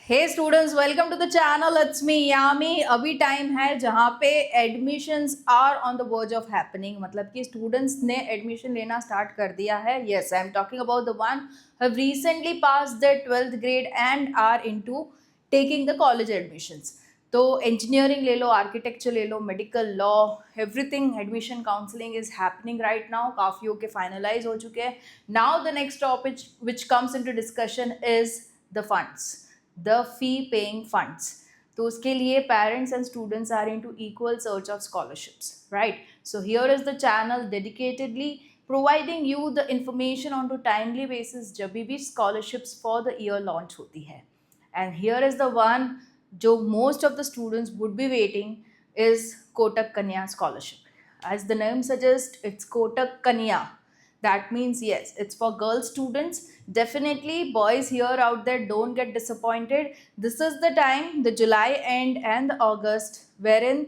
Hey students, welcome to the channel. It's me Yami. अभी time है जहाँ पे admissions are on the verge of happening, मतलब कि स्टूडेंट्स ने एडमिशन लेना स्टार्ट कर दिया है। Yes, I am talking about the one have recently pass the 12th grade and are into taking the college admissions. तो इंजीनियरिंग ले लो, आर्किटेक्चर ले लो, medical, law, everything admission counselling is happening right now. काफ़ियों के finalize हो चुके हैं। Now the next topic which comes into discussion is the funds, the fee paying funds. तो उसके लिए parents and students are into equal search of scholarships, right? So here is the channel dedicatedly providing you the information on to timely basis जब भी scholarships for the year launch होती है. And here is the one जो most of the students would be waiting is Kotak Kanya scholarship. As the name suggests, it's Kotak Kanya. That means yes, it's for girl students. Definitely boys here out there, don't get disappointed. This is the time, the July end and the August, wherein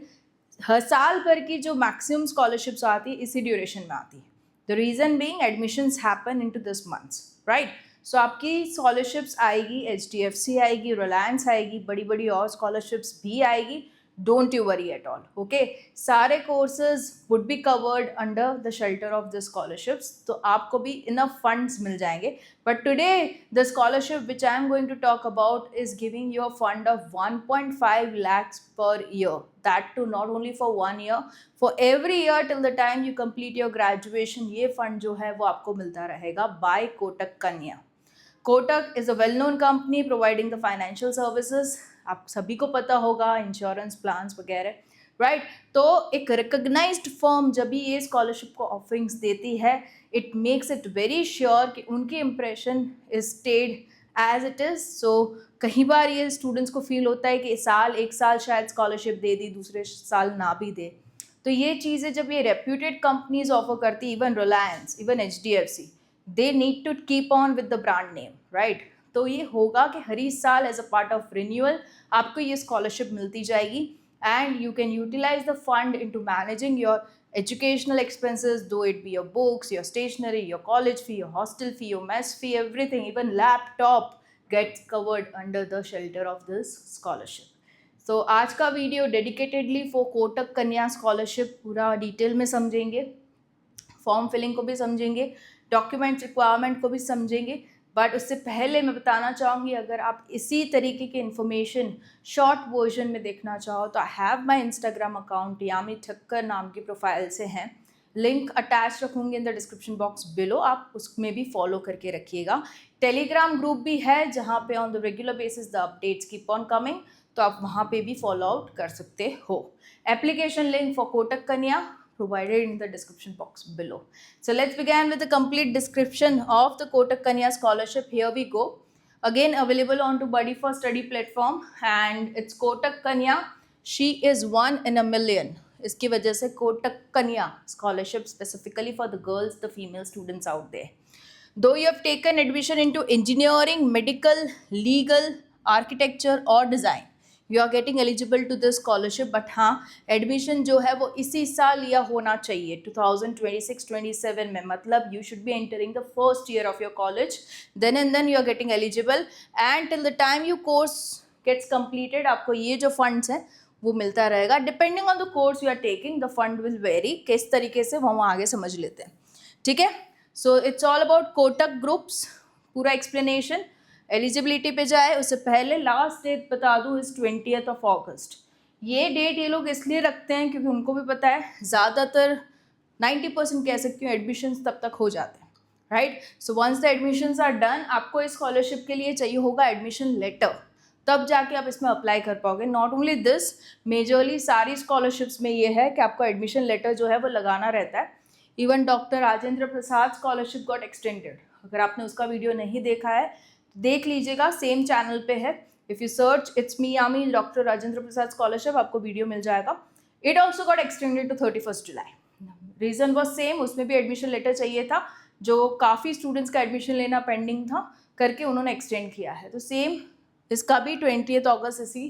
हर साल भर की जो maximum scholarships आती है इसी duration में आती है. The reason being admissions happen into this months, right? So आपकी स्कॉलरशिप्स आएगी, HDFC आएगी, रिलायंस आएगी, बड़ी बड़ी और स्कॉलरशिप्स भी आएगी. Don't you worry at all, okay? सारे courses would be covered under the shelter of the scholarships, तो आपको भी इनफ फंड्स मिल जाएंगे. But today the scholarship which I am going to talk about is giving you a fund of 1.5 lakhs per year. That too not only for 1 year, for every year till the time you complete your graduation. ये fund जो है वो आपको मिलता रहेगा by Kotak कन्या. Kotak is a well known company providing the financial services. आप सभी को पता होगा, इंश्योरेंस प्लान्स वगैरह, राइट? तो एक रिकग्नाइज्ड फर्म जब भी ये स्कॉलरशिप को ऑफरिंग्स देती है, it makes it very sure कि उनकी impression is stayed as it is. So कई बार ये स्टूडेंट्स को फील होता है कि एक साल शायद स्कॉलरशिप दे दी, दूसरे साल ना भी दे. तो ये चीज़ें जब ये रेप्यूटेड कंपनीज ऑफर करती, even Reliance, even HDFC, they need to keep on with the brand name, right? तो ये होगा कि हर साल as a part of renewal आपको ये स्कॉलरशिप मिलती जाएगी and you can utilize the fund into managing your educational expenses, though it be your books, your stationery, your college fee, your hostel fee, your mess fee, everything, even laptop gets covered under the shelter of this scholarship. So आज का video dedicatedly for Kotak कन्या scholarship पूरा detail में समझेंगे, form filling को भी समझेंगे, document requirement को भी समझेंगे. बट उससे पहले मैं बताना चाहूँगी, अगर आप इसी तरीके की इन्फॉर्मेशन शॉर्ट वर्जन में देखना चाहो तो I have my Instagram account Yami Thakkar नाम की प्रोफाइल से हैं. लिंक अटैच रखूँगी in the description box below, आप उसमें भी फॉलो करके रखिएगा. टेलीग्राम ग्रुप भी है जहाँ पे on the regular basis the updates keep on coming, तो आप वहाँ पे भी फॉलो आउट कर सकते हो. एप्लीकेशन लिंक फॉर कोटक कन्या provided in the description box below. So let's begin with the complete description of the Kotak Kanya scholarship. Here we go. Again available on to Buddy for Study platform and it's Kotak Kanya. She is one in a million. इसकी वजह से कोटक कन्या scholarship specifically for the girls, the female students out there. Though you have taken admission into engineering, medical, legal, architecture or design, you are getting eligible to this scholarship. But हाँ, admission जो है वो इसी साल या होना चाहिए 2026-27 में, मतलब you should be entering the first year of your college, then and then you are getting eligible and till the time you course gets completed आपको ये जो फंड्स हैं वो मिलता रहेगा. Depending on the course you are taking the fund will vary. किस तरीके से वो आगे समझ लेते हैं, ठीक है? So it's all about Kotak groups. पूरा एक्सप्लेनेशन एलिजिबिलिटी पे जाए उससे पहले लास्ट डेट बता दूँ इस 20th of August. ये डेट ये लोग इसलिए रखते हैं क्योंकि उनको भी पता है ज़्यादातर 90% कह सकती हूँ एडमिशन्स तब तक हो जाते हैं, right? So once the admissions are done, आपको इस स्कॉलरशिप के लिए चाहिए होगा एडमिशन लेटर, तब जाके आप इसमें अप्लाई कर पाओगे. नॉट ओनली दिस, मेजरली सारी स्कॉलरशिप्स में ये है कि आपको एडमिशन लेटर जो है वो लगाना रहता है. Even doctor Rajendra Prasad scholarship got extended. अगर आपने उसका वीडियो नहीं देखा है देख लीजिएगा, सेम चैनल पे है. If you search it's me Yami doctor Rajendra Prasad scholarship, आपको वीडियो मिल जाएगा. It also got extended to 31st July. Reason was same, उसमें भी एडमिशन लेटर चाहिए था, जो काफ़ी स्टूडेंट्स का एडमिशन लेना पेंडिंग था करके उन्होंने एक्सटेंड किया है. तो सेम इसका भी 20th अगस्त इसी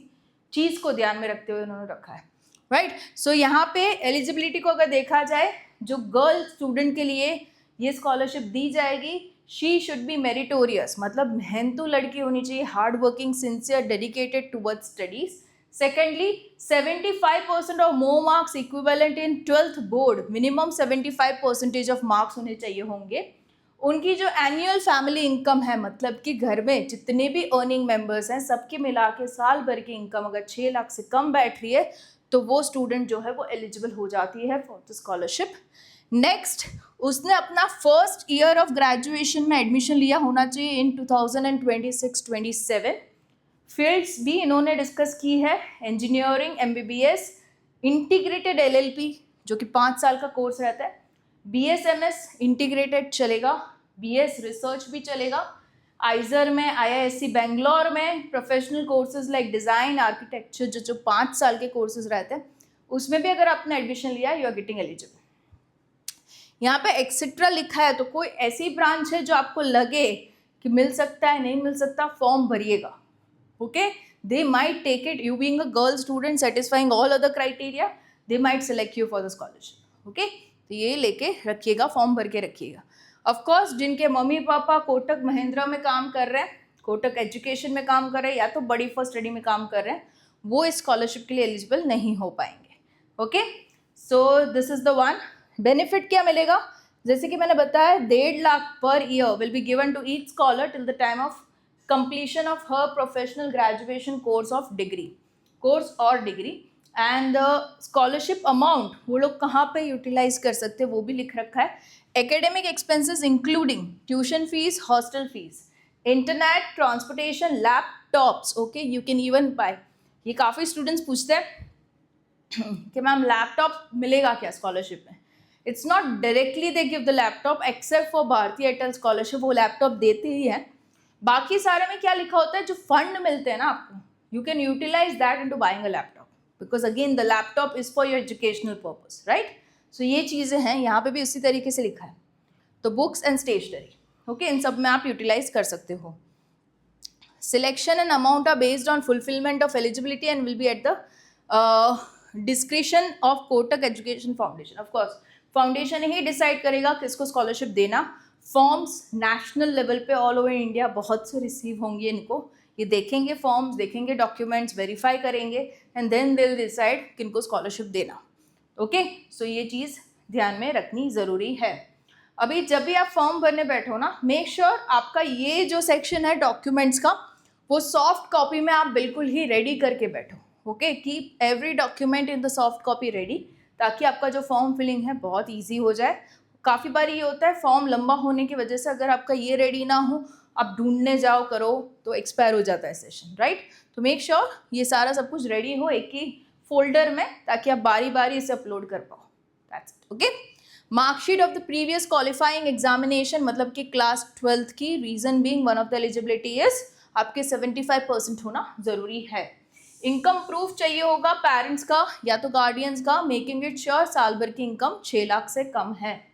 चीज़ को ध्यान में रखते हुए उन्होंने रखा है, राइट? सो यहाँ पे एलिजिबिलिटी को अगर देखा जाए, जो गर्ल स्टूडेंट के लिए ये स्कॉलरशिप दी जाएगी, शी शुड बी मेरिटोरियस, मतलब मेहनतू लड़की होनी चाहिए, hard working, sincere, dedicated towards studies. Secondly, 75% or more marks equivalent in 12th board, minimum 75% of marks उन्हें चाहिए होंगे. उनकी जो एनुअल फैमिली इनकम है, मतलब कि घर में जितने भी अर्निंग मेंबर्स हैं सबके मिला के साल भर की इनकम अगर 6 लाख से कम बैठ रही है तो वो स्टूडेंट जो है वो एलिजिबल हो जाती है फॉर द स्कॉलरशिप. नेक्स्ट, उसने अपना फर्स्ट ईयर ऑफ ग्रेजुएशन में एडमिशन लिया होना चाहिए इन 2026-27. फील्ड्स भी इन्होंने डिस्कस की है, इंजीनियरिंग, MBBS, इंटीग्रेटेड LLP जो कि 5 साल का कोर्स रहता है, BSMS इंटीग्रेटेड चलेगा, BS रिसर्च भी चलेगा, आइजर में, IISc बेंगलोर में professional courses like design, architecture जो 5 साल के कोर्सेज रहते हैं उसमें भी अगर आपने एडमिशन लिया यू आर गेटिंग एलिजिबल. यहाँ पे एक्सेट्रा लिखा है तो कोई ऐसी ब्रांच है जो आपको लगे कि मिल सकता है, नहीं मिल सकता, form भरिएगा. Okay, they might take it. You being a girl student satisfying all other criteria, they might select you for the scholarship. Okay, तो ये लेके रखिएगा, फॉर्म भर के रखिएगा. Of course, जिनके मम्मी पापा कोटक महिंद्रा में काम कर रहे हैं, कोटक एजुकेशन में काम कर रहे हैं या तो बड़ी फर्स्ट स्टडी में काम कर रहे हैं, वो इस स्कॉलरशिप के लिए एलिजिबल नहीं हो पाएंगे. Okay, so this is the one. Benefit क्या मिलेगा? जैसे कि मैंने बताया 1.5 lakh per year will be given to each scholar till the time of completion of her professional graduation course or degree. And the scholarship amount वो लोग कहाँ पे यूटिलाइज कर सकते हैं वो भी लिख रखा है. Academic expenses including tuition fees, hostel fees, internet, transportation, laptops. Okay, you can even buy. ये काफ़ी स्टूडेंट्स पूछते हैं कि मैम लैपटॉप मिलेगा क्या स्कॉलरशिप में? It's not directly they give the laptop except for भारतीय एयरटेल स्कॉलरशिप, वो लैपटॉप देते ही हैं. बाकी सारे में क्या लिखा होता है, जो फंड मिलते हैं ना आपको, you can utilize that into buying a laptop because again the laptop is for your educational purpose, right. So ये चीज़ें हैं, यहाँ पे भी उसी तरीके से लिखा है. तो बुक्स एंड स्टेशनरी, ओके, इन सब में आप यूटिलाइज कर सकते हो. Selection and amount are based on fulfilment of eligibility and will be at the discretion of Kotak education foundation. Of course foundation ही डिसाइड करेगा किसको स्कॉलरशिप देना. फॉर्म्स नेशनल लेवल पे ऑल ओवर इंडिया बहुत से रिसीव होंगे, इनको ये देखेंगे, फॉर्म्स देखेंगे, डॉक्यूमेंट्स वेरीफाई करेंगे and then they will decide किनको स्कॉलरशिप देना. ओके, सो ये चीज़ ध्यान में रखनी ज़रूरी है. अभी जब भी आप फॉर्म भरने बैठो ना, मेक श्योर आपका ये जो सेक्शन है डॉक्यूमेंट्स का वो सॉफ्ट कॉपी में आप बिल्कुल ही रेडी करके बैठो. Okay, keep every document in the soft copy ready ताकि आपका जो फॉर्म फिलिंग है बहुत ईजी हो जाए. काफ़ी बार ये होता है फॉर्म लंबा होने की वजह से अगर आपका ये रेडी ना हो, आप ढूंढने जाओ करो तो एक्सपायर हो जाता है सेशन, राइट. तो मेक श्योर ये सारा सब कुछ रेडी हो एक ही फोल्डर में ताकि आप बारी बारी इसे अपलोड कर पाओ. That's it. Okay, marksheet of the previous qualifying examination, मतलब कि क्लास 12th की. Reason being one of the eligibility is आपके 75% होना ज़रूरी है. इनकम प्रूफ चाहिए होगा पेरेंट्स का या तो गार्डियंस का, मेकिंग इट श्योर साल भर की इनकम 6 लाख से कम है.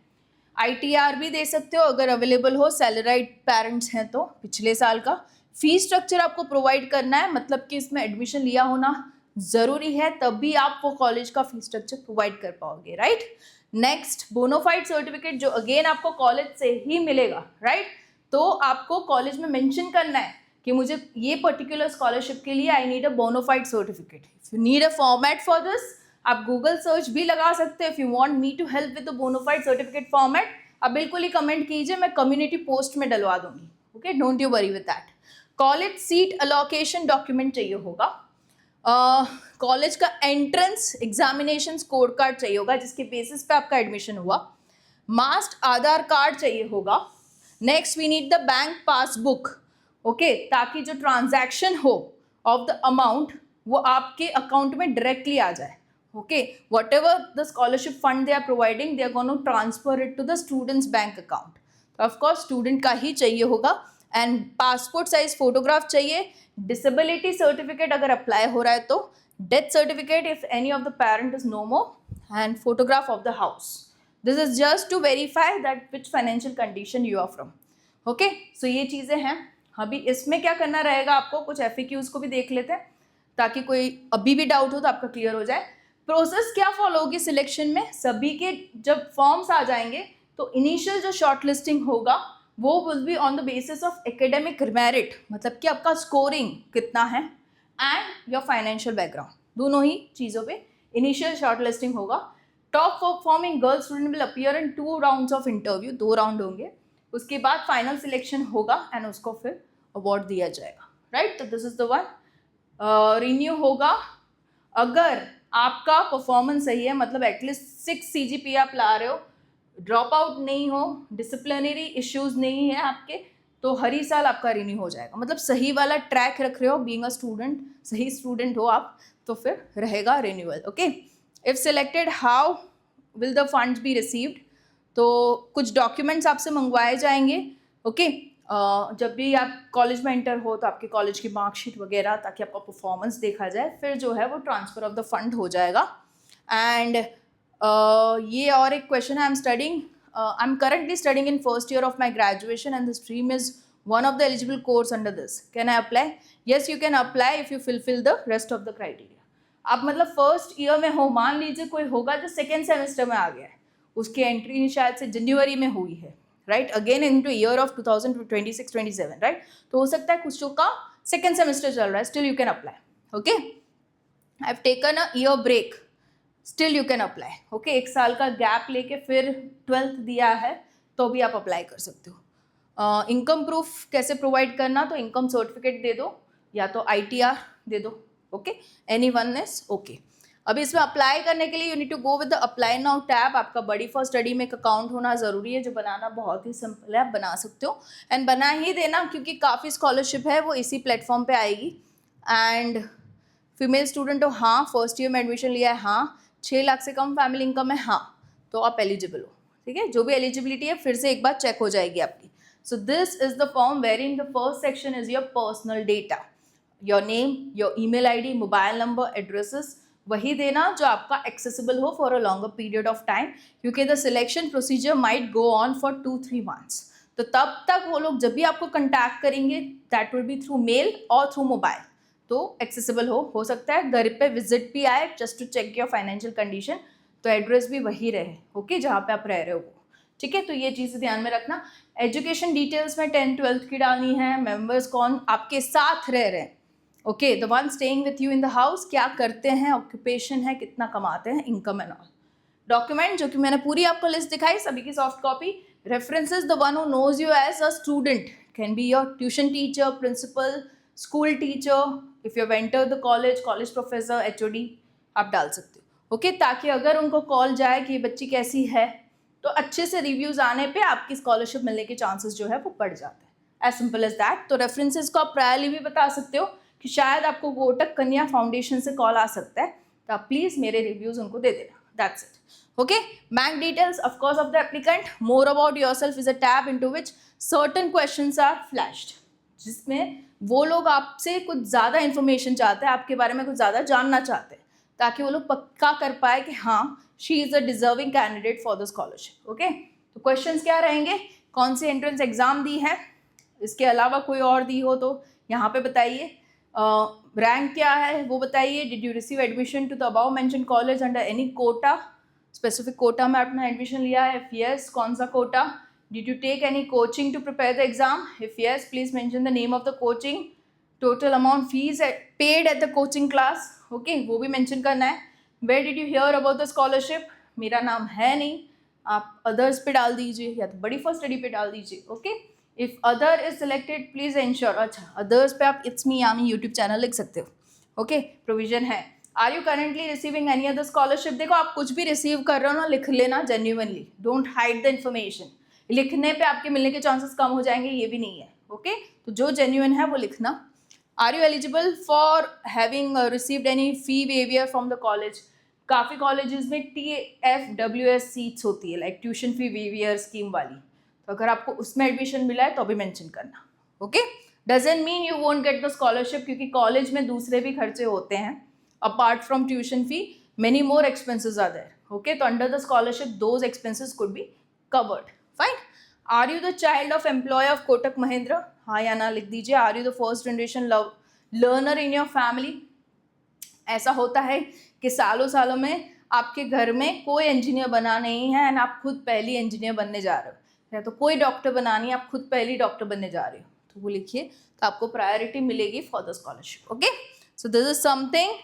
ITR भी दे सकते हो अगर अवेलेबल हो, सैलराइड पेरेंट्स हैं तो पिछले साल का. फीस स्ट्रक्चर आपको प्रोवाइड करना है, मतलब कि इसमें एडमिशन लिया होना ज़रूरी है, तब भी आप वो कॉलेज का फीस स्ट्रक्चर प्रोवाइड कर पाओगे, राइट. नेक्स्ट, बोनोफाइड सर्टिफिकेट जो अगेन आपको कॉलेज से ही मिलेगा, राइट. तो आपको कॉलेज में मेंशन करना है कि मुझे ये पर्टिकुलर स्कॉलरशिप के लिए I need a bonafide certificate. If you need a format for this, आप गूगल सर्च भी लगा सकते हैं. If you want me to help with the bonafide certificate format, आप बिल्कुल ही कमेंट कीजिए, मैं कम्युनिटी पोस्ट में डलवा दूंगी. Okay, don't you worry with that. College seat allocation document चाहिए होगा. कॉलेज का एंट्रेंस एग्जामिनेशन स्कोर कार्ड चाहिए होगा जिसके बेसिस पे आपका एडमिशन हुआ. मास्ट आधार कार्ड चाहिए होगा. Next, we need the bank passbook. Okay, ताकि जो ट्रांजैक्शन हो ऑफ द अमाउंट वो आपके अकाउंट में डायरेक्टली आ जाए. Okay, whatever the scholarship fund they are providing, they are going to transfer it to the student's bank account. Of course, student का ही चाहिए होगा. एंड पासपोर्ट साइज फोटोग्राफ चाहिए. Disability certificate अगर अप्लाई हो रहा है तो, death certificate if any of the parent is no more, and photograph of the house. This is just to verify that which financial condition you are from. Okay, so ये चीज़ें हैं. अभी इसमें क्या करना रहेगा आपको, कुछ FAQs को भी देख लेते हैं ताकि कोई अभी भी डाउट हो तो आपका क्लियर हो जाए. प्रोसेस क्या फॉलो होगी सिलेक्शन में, सभी के जब फॉर्म्स आ जाएंगे तो इनिशियल जो शॉर्ट लिस्टिंग होगा वो will be on the basis of academic merit, मतलब कि आपका स्कोरिंग कितना है एंड योर फाइनेंशियल बैकग्राउंड, दोनों ही चीज़ों पे इनिशियल शॉर्ट लिस्टिंग होगा. Top performing girl student will appear in 2 rounds of interview, 2 round होंगे. उसके बाद फाइनल सिलेक्शन होगा एंड उसको फिर अवार्ड दिया जाएगा, राइट. तो this is the one. Renew होगा अगर आपका परफॉर्मेंस सही है, मतलब एटलीस्ट 6 CGPA आप ला रहे हो, ड्रॉप आउट नहीं हो, डिसिप्लिनरी इश्यूज नहीं है आपके, तो हर ही साल आपका रिन्यू हो जाएगा. मतलब सही वाला ट्रैक रख रहे हो, बीइंग अ स्टूडेंट, सही स्टूडेंट हो आप, तो फिर रहेगा renewal. Okay. If selected, how will the funds be received? तो कुछ डॉक्यूमेंट्स आपसे मंगवाए जाएंगे. ओके. जब भी आप कॉलेज में एंटर हो तो आपके कॉलेज की मार्कशीट वगैरह, ताकि आपका परफॉर्मेंस देखा जाए. फिर जो है वो ट्रांसफ़र ऑफ द फंड हो जाएगा. एंड ये और एक क्वेश्चन है. I am currently studying in first year of my graduation and the stream is one of the eligible course under this. Can I apply? Yes, you can apply if you fulfill the rest of the criteria. आप मतलब first year में हो, मान लीजिए कोई होगा जो second semester में आ गया है, उसकी एंट्री शायद से जनवरी में हुई है, right, again into year of 2026-27, right. तो हो सकता है कुछ का सेकेंड सेमेस्टर चल रहा है, still you can apply. Okay. I have taken a year break, still you can apply. Okay. 1 साल का गैप लेके फिर 12th दिया है तो भी आप अप्लाई कर सकते हो. इनकम प्रूफ कैसे प्रोवाइड करना? तो इनकम सर्टिफिकेट दे दो या तो ITR दे दो. Okay. Any one is okay. अभी इसमें अप्लाई करने के लिए you need to go with the apply now tab. आपका बडी फॉर स्टडी में एक अकाउंट होना ज़रूरी है, जो बनाना बहुत ही सिंपल है, आप बना सकते हो. एंड बना ही देना, क्योंकि काफ़ी स्कॉलरशिप है वो इसी प्लेटफॉर्म पे आएगी. एंड फीमेल स्टूडेंट हो, हाँ. फर्स्ट ईयर में एडमिशन लिया है, हाँ. 6 लाख से कम फैमिली इनकम है, हाँ, तो आप एलिजिबल हो. ठीक है. जो भी एलिजिबिलिटी है फिर से एक बार चेक हो जाएगी आपकी. So this is the form wherein the first section is your personal data, your name, your email ID, mobile number, addresses. वही देना जो आपका accessible हो for a longer period of time, क्योंकि the selection procedure might go on for 2-3 months. तो तब तक वो लोग जब भी आपको contact करेंगे, that will be through mail or through mobile. तो accessible हो सकता है घर पे visit भी आए just to check your financial condition, तो एड्रेस भी वही रहे. ओके. जहाँ पे आप रह रहे हो. ठीक है. तो ये चीज़ ध्यान में रखना. एजुकेशन डिटेल्स में 10th-12th की डालनी है. मेंबर्स कौन आपके साथ रह रहे हैं. Okay. The one staying with you in the house, क्या करते हैं, ऑक्यूपेशन है, कितना कमाते हैं, इनकम एंड ऑल. डॉक्यूमेंट जो कि मैंने पूरी आपको लिस्ट दिखाई, सभी की soft copy. References, the one who knows you as a student, can be your tuition teacher, principal, school teacher, if you have entered the college professor, HOD आप डाल सकते हो. ओके. ताकि अगर उनको कॉल जाए कि ये बच्ची कैसी है, तो अच्छे से रिव्यूज़ आने पे आपकी स्कॉलरशिप मिलने के चांसेस जो है वो बढ़ जाते हैं. As simple as that. तो रेफरेंसेस को आप प्रायरली भी बता सकते हो कि शायद आपको कोटक कन्या फाउंडेशन से कॉल आ सकता है, तो आप प्लीज़ मेरे रिव्यूज़ उनको दे देना. That's it. Okay. Bank details of course of the applicant. More about yourself is a tab into which certain questions are flashed, जिसमें वो लोग आपसे कुछ ज़्यादा इन्फॉर्मेशन चाहते हैं, आपके बारे में कुछ ज़्यादा जानना चाहते हैं, ताकि वो लोग पक्का कर पाए कि हाँ, she is a deserving candidate for the scholarship. Okay. तो क्वेश्चंस क्या रहेंगे? कौन सी एंट्रेंस एग्जाम दी है, इसके अलावा कोई और दी हो तो यहाँ पे बताइए. रैंक क्या है वो बताइए. Did you receive admission to the above mentioned college under any quota, specific quota में आपने एडमिशन लिया है, इफ यस कौन सा quota. Did you take any coaching to prepare the exam, if yes please mention the name of the coaching. Total amount fees paid at the coaching class. Okay. वो भी mention करना है. Where did you hear about the scholarship? मेरा नाम है नहीं, आप others पे डाल दीजिए या तो बड़ी फॉर स्टडी पे डाल दीजिए. Okay. If other is selected please ensure. अच्छा, अदर्स पे आप it's me Yami YouTube channel लिख सकते हो. ओके. प्रोविजन है. Are you currently receiving any other scholarship? देखो, आप कुछ भी रिसीव कर रहे हो ना, लिख लेना genuinely. Don't hide the information. लिखने पे आपके मिलने के चांसेस कम हो जाएंगे, ये भी नहीं है. ओके. तो जो जेन्युइन है वो लिखना. Are you eligible for having received any fee waiver from the college? काफ़ी कॉलेजेस में TFWS सीट्स होती है, like tuition fee waiver scheme वाली. तो अगर आपको उसमें एडमिशन मिला है तो भी मेंशन करना. Okay. Doesn't mean you won't get the scholarship, क्योंकि कॉलेज में दूसरे भी खर्चे होते हैं apart from tuition fee. Many more expenses are there. Okay. तो under the scholarship those expenses could be covered. Fine. Are you the child of employ of Kotak Mahindra? हाँ या ना लिख दीजिए. Are you the first generation learner in your family? ऐसा होता है कि सालों सालों में आपके घर में कोई इंजीनियर बना नहीं है एंड आप खुद पहली इंजीनियर बनने जा रहे हो. या तो कोई डॉक्टर बनानी है, आप खुद पहली डॉक्टर बनने जा रहे हो, तो वो लिखिए, तो आपको प्रायोरिटी मिलेगी for the scholarship. Okay, so this is something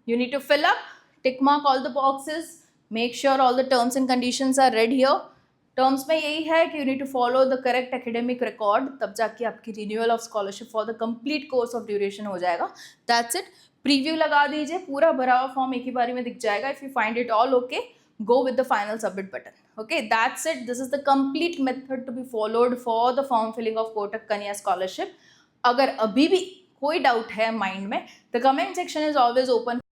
you need to fill up, tick mark all the boxes, make sure all the terms and conditions are read here. Terms में यही है कि you need to follow the correct academic record, तब जाके आपकी renewal of scholarship for the complete course of duration हो जाएगा. That's it. Preview लगा दीजिए, पूरा भरा हुआ फॉर्म एक ही बारी में दिख जाएगा. If you find it all okay, go with the final submit button. Okay, that's it. This is the complete method to be followed for the form filling of Kotak Kanya scholarship. अगर अभी भी कोई doubt है mind में, the comment section is always open.